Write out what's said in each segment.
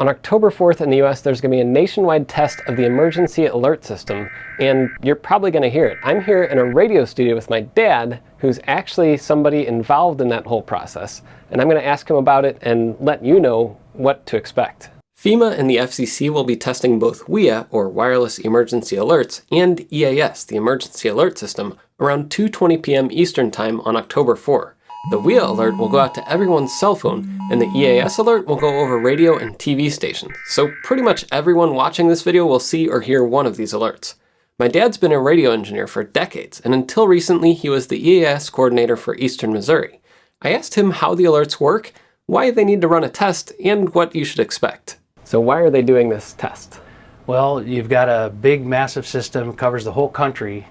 On October 4th in the US, there's going to be a nationwide test of the emergency alert system, and you're probably going to hear it. I'm here in a radio studio with my dad, who's actually somebody involved in that whole process, and I'm going to ask him about it and let you know what to expect. FEMA and the FCC will be testing both WEA, or Wireless Emergency Alerts, and EAS, the Emergency Alert System, around 2:20 p.m. Eastern Time on October 4. The WEA alert will go out to everyone's cell phone, and the EAS alert will go over radio and TV stations. So pretty much everyone watching this video will see or hear one of these alerts. My dad's been a radio engineer for decades, and until recently he was the EAS coordinator for Eastern Missouri. I asked him how the alerts work, why they need to run a test, and what you should expect. So why are they doing this test? Well, you've got a big, massive system, covers the whole country,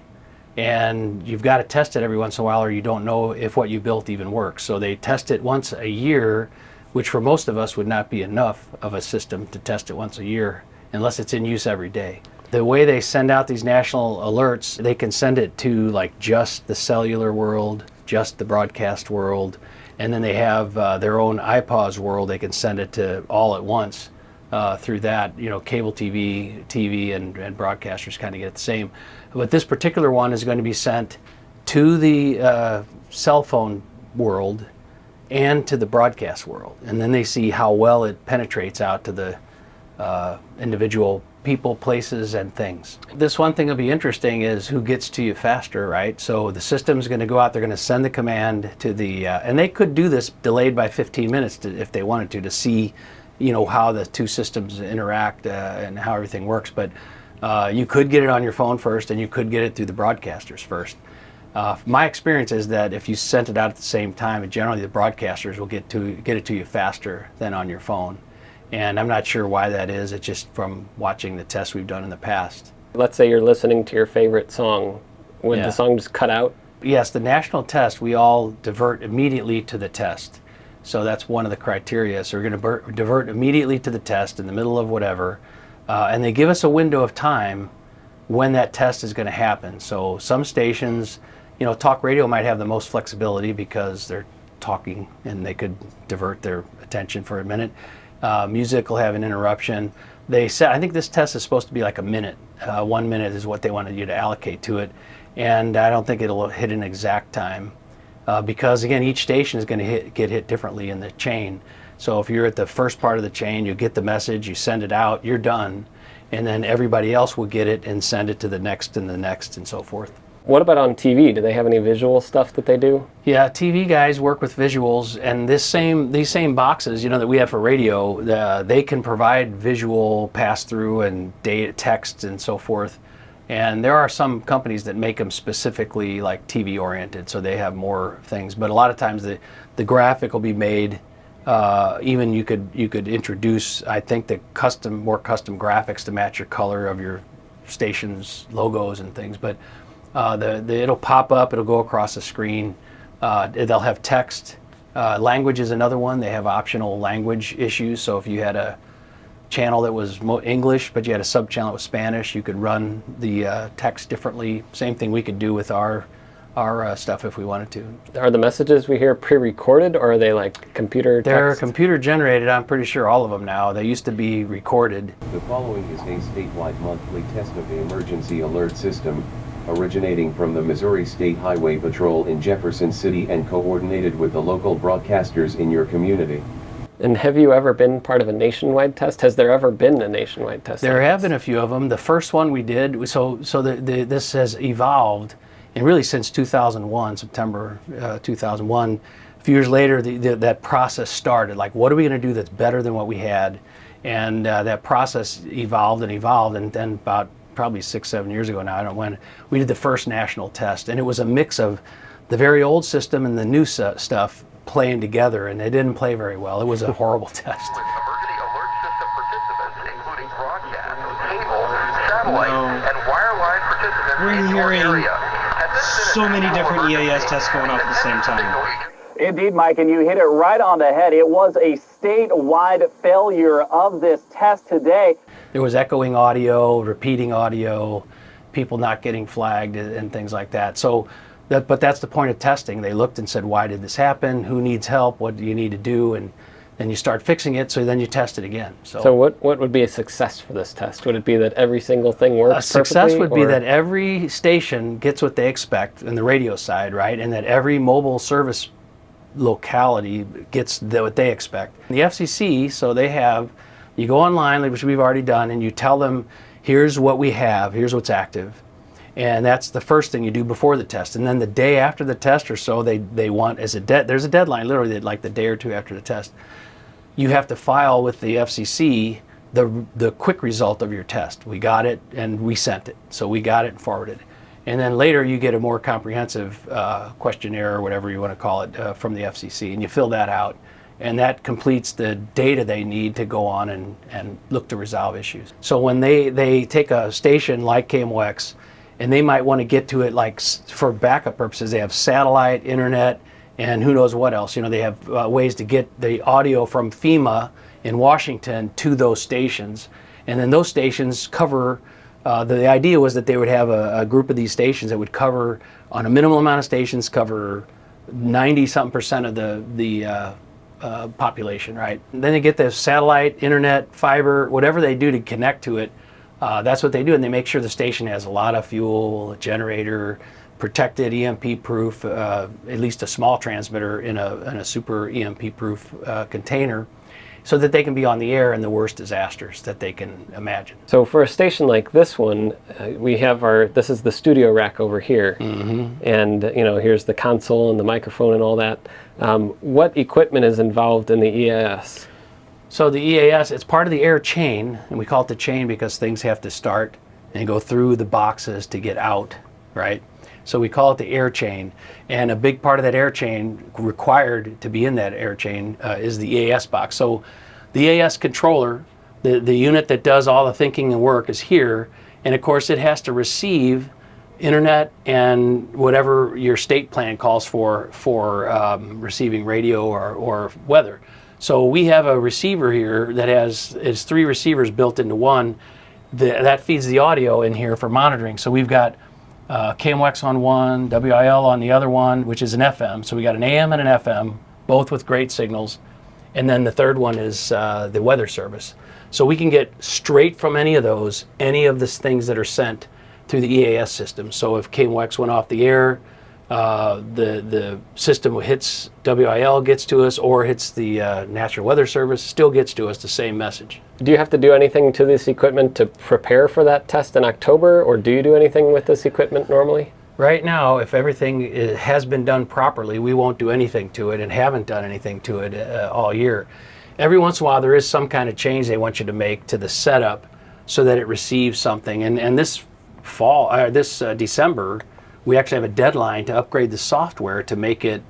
and you've got to test it every once in a while or you don't know if what you built even works. So they test it once a year, which for most of us would not be enough of a system to test it once a year unless it's in use every day. The way they send out these national alerts, they can send it to like just the cellular world, just the broadcast world, and then they have their own iPause world. They can send it to all at once. Through that, cable TV and broadcasters kind of get the same. But this particular one is going to be sent to the cell phone world and to the broadcast world. And then they see how well it penetrates out to the individual people, places, and things. This one thing that'll be interesting is who gets to you faster, right? So the system's going to go out, they're going to send the command to the, and they could do this delayed by 15 minutes if they wanted to see how the two systems interact and how everything works. But you could get it on your phone first, and you could get it through the broadcasters first. My experience is that if you sent it out at the same time, generally the broadcasters will get it to you faster than on your phone. And I'm not sure why that is. It's just from watching the tests we've done in the past. Let's say you're listening to your favorite song. Would the song just cut out? Yes, the national test, we all divert immediately to the test. So that's one of the criteria. So we're going to divert immediately to the test in the middle of whatever. And they give us a window of time when that test is going to happen. So some stations, talk radio might have the most flexibility because they're talking and they could divert their attention for a minute. Music will have an interruption. They said, I think this test is supposed to be like a minute. 1 minute is what they wanted you to allocate to it. And I don't think it'll hit an exact time. Because again, each station is going to get hit differently in the chain. So if you're at the first part of the chain, you get the message, you send it out, you're done, and then everybody else will get it and send it to the next and the next and so forth. What about on TV? Do they have any visual stuff that they do? Yeah, TV guys work with visuals, and these same boxes, that we have for radio, they can provide visual pass-through and data, text, and so forth. And there are some companies that make them specifically like TV oriented, so they have more things. But a lot of times the graphic will be made. Even you could introduce, I think, the more custom graphics to match your color of your station's logos and things. But it'll pop up. It'll go across the screen. They'll have text. Language is another one. They have optional language issues. So if you had a channel that was English, but you had a sub-channel that was Spanish, you could run the text differently. Same thing we could do with our stuff if we wanted to. Are the messages we hear pre-recorded, or are they like computer text? They're computer generated, I'm pretty sure all of them now. They used to be recorded. The following is a statewide monthly test of the emergency alert system, originating from the Missouri State Highway Patrol in Jefferson City and coordinated with the local broadcasters in your community. And have you ever been part of a nationwide test? Has there ever been a nationwide test? There have been a few of them. The first one we did, so this has evolved, and really since 2001, September 2001. A few years later, that process started. Like, what are we going to do that's better than what we had? And that process evolved, and then about probably 6-7 years ago now, I don't know when, we did the first national test, and it was a mix of the very old system and the new stuff playing together, and they didn't play very well. It was a horrible test. Emergency alert system participants, including broadcast, cable, satellite, and wireline participants in your area. So many different EAS tests going off at the same time. Indeed, Mike, and you hit it right on the head. It was a statewide failure of this test today. There was echoing audio, repeating audio, people not getting flagged and things like that. So, but that's the point of testing. They looked and said, why did this happen? Who needs help? What do you need to do? And and you start fixing it, so then you test it again. So what would be a success for this test? Would it be that every single thing works perfectly? A success would be that every station gets what they expect in the radio side, right? And that every mobile service locality gets what they expect. The FCC, so they have, you go online, which we've already done, and you tell them, here's what we have, here's what's active. And that's the first thing you do before the test. And then the day after the test or so, they want, there's a deadline, literally like the day or two after the test. You have to file with the FCC the quick result of your test. We got it and we sent it. So we got it and forwarded it. And then later you get a more comprehensive questionnaire or whatever you want to call it from the FCC, and you fill that out. And that completes the data they need to go on and look to resolve issues. So when they take a station like KMOX, and they might want to get to it like for backup purposes, they have satellite, internet, and who knows what else. You know, they have ways to get the audio from FEMA in Washington to those stations. And then those stations cover, the idea was that they would have a group of these stations that would cover, on a minimal amount of stations, cover 90-something% of the population, right? And then they get the satellite, internet, fiber, whatever they do to connect to it. That's what they do, and they make sure the station has a lot of fuel, a generator, protected EMP-proof, at least a small transmitter in a super EMP-proof container, so that they can be on the air in the worst disasters that they can imagine. So for a station like this one, we have this is the studio rack over here, and here's the console and the microphone and all that. What equipment is involved in the EAS? So the EAS, it's part of the air chain, and we call it the chain because things have to start and go through the boxes to get out, right? So we call it the air chain, and a big part of that air chain required to be in that air chain is the EAS box. So the EAS controller, the unit that does all the thinking and work, is here, and of course it has to receive internet and whatever your state plan calls for receiving radio or weather. So we have a receiver here that has 3 receivers built into one that feeds the audio in here for monitoring. So we've got KMOX on one, WIL on the other one, which is an FM. So we got an AM and an FM, both with great signals. And then the third one is the weather service. So we can get straight from any of those, any of the things that are sent through the EAS system. So if KMOX went off the air, the system hits WIL, gets to us, or hits the National Weather Service, still gets to us the same message. Do you have to do anything to this equipment to prepare for that test in October, or do you do anything with this equipment normally? Right now, if everything has been done properly, we won't do anything to it and haven't done anything to it all year. Every once in a while, there is some kind of change they want you to make to the setup so that it receives something. And this December, we actually have a deadline to upgrade the software to make it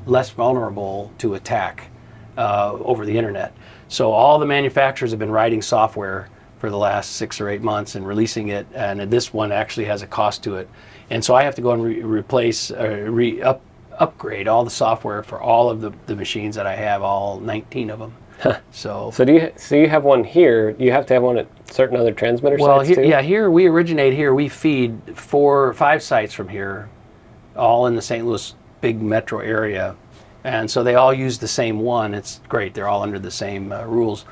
less vulnerable to attack over the internet. So all the manufacturers have been writing software for the last 6 or 8 months and releasing it, and this one actually has a cost to it. And so I have to go and upgrade all the software for all of the machines that I have, all 19 of them. So you have one here. You have to have one at certain other transmitter sites too? Yeah, here we originate here. We feed 4 or 5 sites from here, all in the St. Louis big metro area. And so they all use the same one. It's great. They're all under the same rules.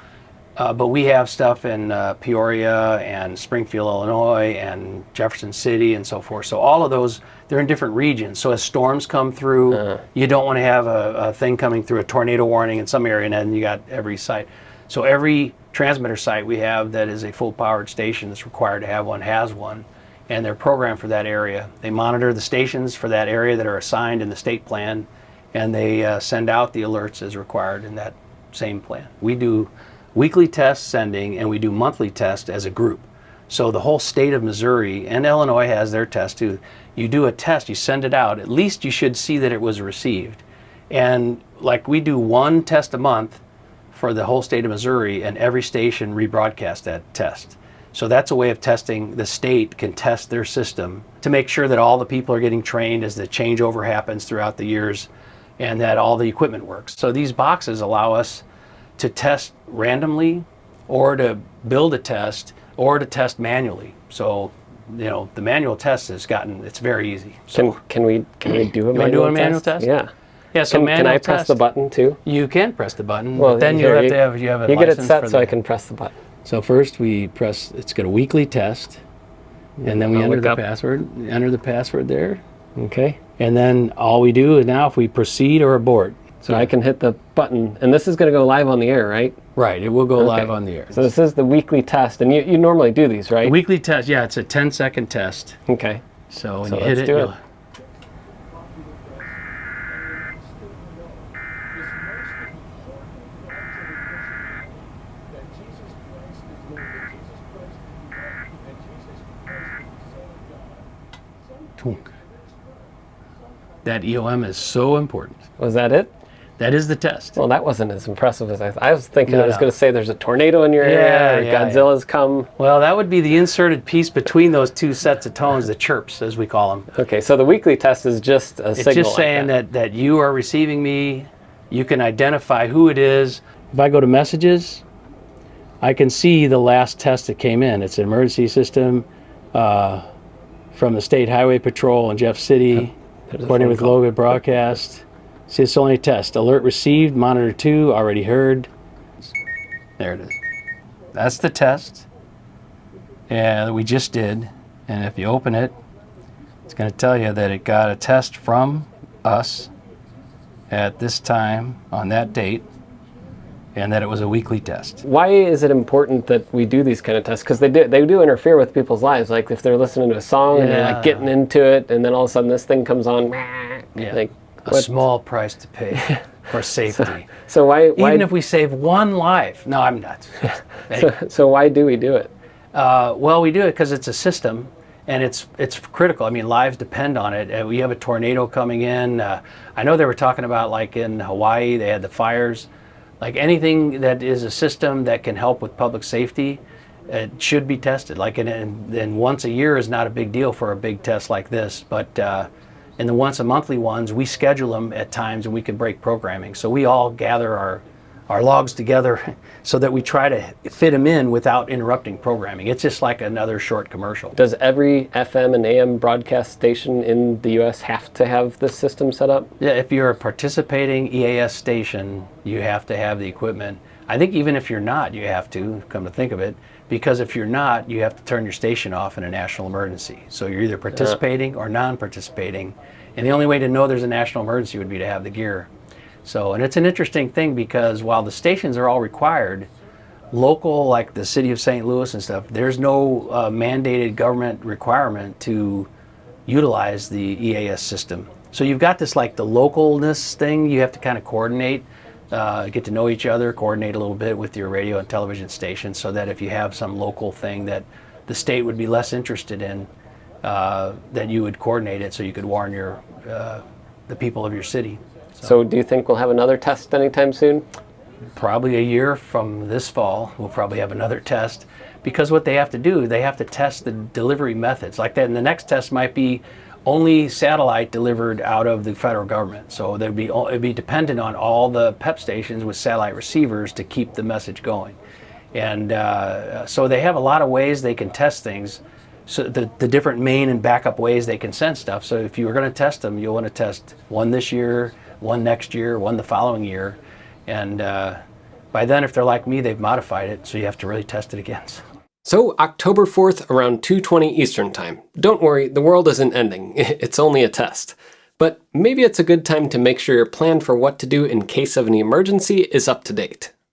But we have stuff in Peoria and Springfield, Illinois, and Jefferson City and so forth. So all of those, they're in different regions. So as storms come through, you don't want to have a thing coming through, a tornado warning in some area, and then you got every site. So every transmitter site we have that is a full-powered station that's required to have one has one, and they're programmed for that area. They monitor the stations for that area that are assigned in the state plan, and they send out the alerts as required in that same plan. We do weekly test sending, and we do monthly test as a group. So the whole state of Missouri and Illinois has their test too. You do a test, you send it out, at least you should see that it was received. And like we do 1 test a month for the whole state of Missouri, and every station rebroadcasts that test. So that's a way of testing. The state can test their system to make sure that all the people are getting trained as the changeover happens throughout the years, and that all the equipment works. So these boxes allow us to test randomly, or to build a test, or to test manually. So, the manual test it's very easy. So Can we do a manual test? Yeah. Yeah, so Can I press the button too? You can press the button, Well, but then here, you have a you get it license set for so the- I can press the button. So first we press, it's got a weekly test, and then we I'll enter look the up. password. Enter the password there, Okay. and then all we do is now if we proceed or abort. So I can hit the button, and this is going to go live on the air, right? Right, it will go Okay. live on the air. So this is the weekly test, and you normally do these, right? The weekly test, yeah, it's a 10-second test. Okay. So when So you hit let's it, do it. you'll- Twunk. That EOM is so important. Was that it? That is the test. Well, that wasn't as impressive as I was thinking. I was No. going to say there's a tornado in your area, or Godzilla's come. Well, that would be the inserted piece between those two sets of tones, the chirps, as we call them. Okay, so the weekly test is just a It's signal just like saying that you are receiving me. You can identify who it is. If I go to messages, I can see the last test that came in. It's an emergency system from the State Highway Patrol in Jeff City, There's a coordinated phone with call. local broadcast. See, it's only a test. Alert received, monitor 2, already heard. There it is. That's the test that we just did. And if you open it, it's going to tell you that it got a test from us at this time on that date, and that it was a weekly test. Why is it important that we do these kind of tests? Because they do interfere with people's lives. Like if they're listening to a song and they're Yeah. like getting into it, and then all of a sudden this thing comes on. Yeah. Like, A what- small price to pay for safety. So why Even if we save one life. No, I'm nuts. so why do we do it? Well, we do it because it's a system, and it's critical. I mean, lives depend on it. We have a tornado coming in. I know they were talking about, like in Hawaii, they had the fires. Like anything that is a system that can help with public safety, it should be tested. Like, and once a year is not a big deal for a big test like this, but in the once a monthly ones, we schedule them at times and we can break programming. So we all gather our logs together so that we try to fit them in without interrupting programming. It's just like another short commercial. Does every FM and AM broadcast station in the U.S. have to have this system set up? Yeah, if you're a participating EAS station, you have to have the equipment. I think even if you're not, you have to, come to think of it, because if you're not, you have to turn your station off in a national emergency. So you're either participating or non-participating, and the only way to know there's a national emergency would be to have the gear. So, and it's an interesting thing because while the stations are all required, local, like the city of St. Louis and stuff, there's no mandated government requirement to utilize the EAS system. So you've got this like the localness thing you have to kind of coordinate, get to know each other, coordinate a little bit with your radio and television stations so that if you have some local thing that the state would be less interested in, that you would coordinate it so you could warn your the people of your city. So do you think we'll have another test anytime soon? Probably a year from this fall, we'll probably have another test, because what they have to do, they have to test the delivery methods like that. And the next test might be only satellite delivered out of the federal government. So it'd be dependent on all the PEP stations with satellite receivers to keep the message going. And so they have a lot of ways they can test things. So the different main and backup ways they can send stuff. So if you were going to test them, you'll want to test one this year, one next year, one the following year. And by then, if they're like me, they've modified it, so you have to really test it again. So October 4th around 2:20 Eastern Time. Don't worry, the world isn't ending. It's only a test. But maybe it's a good time to make sure your plan for what to do in case of an emergency is up to date.